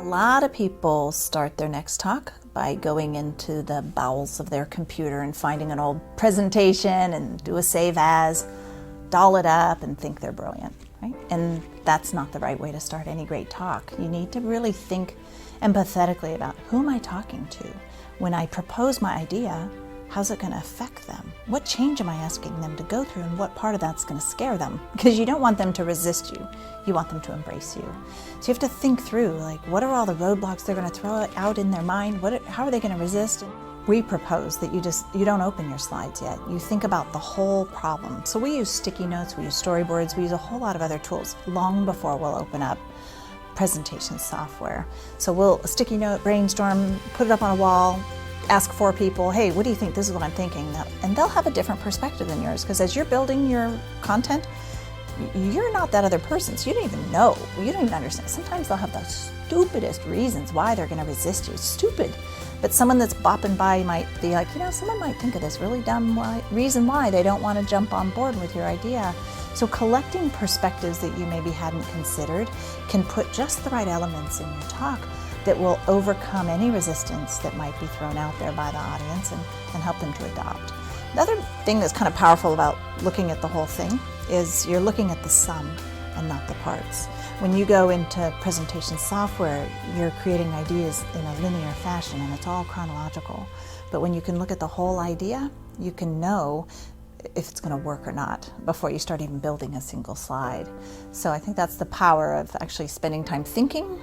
lot of people start their next talk by going into the bowels of their computer and finding an old presentation and do a save as, doll it up and think they're brilliant, right? And that's not the right way to start any great talk. You need to really think empathetically about who am I talking to? When I propose my idea, how's it going to affect them? What change am I asking them to go through, and what part of that's going to scare them? Because you don't want them to resist you. You want them to embrace you. So you have to think through, like, what are all the roadblocks they're going to throw out in their mind? How are they going to resist? We propose that you don't open your slides yet. You think about the whole problem. So we use sticky notes, we use storyboards, we use a whole lot of other tools long before we'll open up presentation software. So we'll sticky note, brainstorm, put it up on a wall, ask 4 people, hey, what do you think? This is what I'm thinking. And they'll have a different perspective than yours, because as you're building your content, you're not that other person, so you don't even know. You don't even understand. Sometimes they'll have the stupidest reasons why they're going to resist you. It's stupid. But someone that's bopping by might be like, someone might think of this really dumb reason why they don't want to jump on board with your idea. So collecting perspectives that you maybe hadn't considered can put just the right elements in your talk that will overcome any resistance that might be thrown out there by the audience and help them to adopt. The other thing that's kind of powerful about looking at the whole thing is you're looking at the sum and not the parts. When you go into presentation software, you're creating ideas in a linear fashion and it's all chronological. But when you can look at the whole idea, you can know if it's going to work or not before you start even building a single slide. So I think that's the power of actually spending time thinking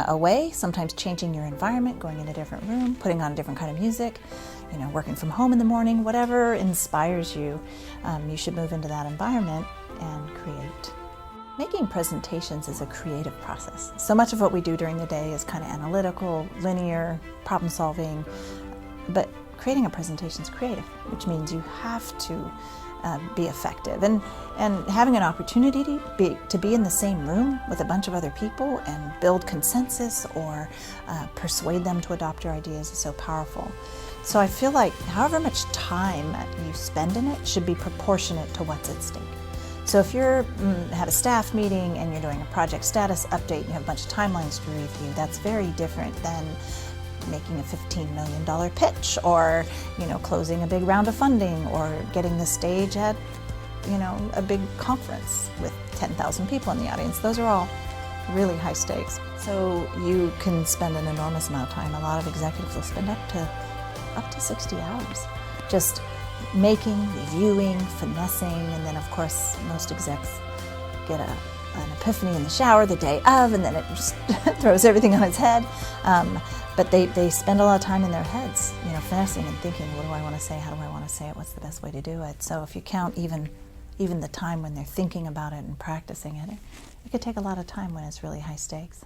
away, sometimes changing your environment, going in a different room, putting on a different kind of music, working from home in the morning, whatever inspires you, you should move into that environment and create. Making presentations is a creative process. So much of what we do during the day is kind of analytical, linear, problem solving, but creating a presentation is creative, which means you have to be effective. And having an opportunity to be in the same room with a bunch of other people and build consensus or persuade them to adopt your ideas is so powerful. So I feel like however much time you spend in it should be proportionate to what's at stake. So if you're have a staff meeting and you're doing a project status update and you have a bunch of timelines to review, that's very different than making a $15 million pitch or closing a big round of funding or getting the stage at a big conference with 10,000 people in the audience. Those are all really high stakes. So you can spend an enormous amount of time. A lot of executives will spend up to 60 hours just making, reviewing, finessing, and then of course most execs get an epiphany in the shower the day of, and then it just throws everything on its head. But they spend a lot of time in their heads, finessing and thinking, what do I want to say? How do I want to say it? What's the best way to do it? So if you count even the time when they're thinking about it and practicing it, it could take a lot of time when it's really high stakes.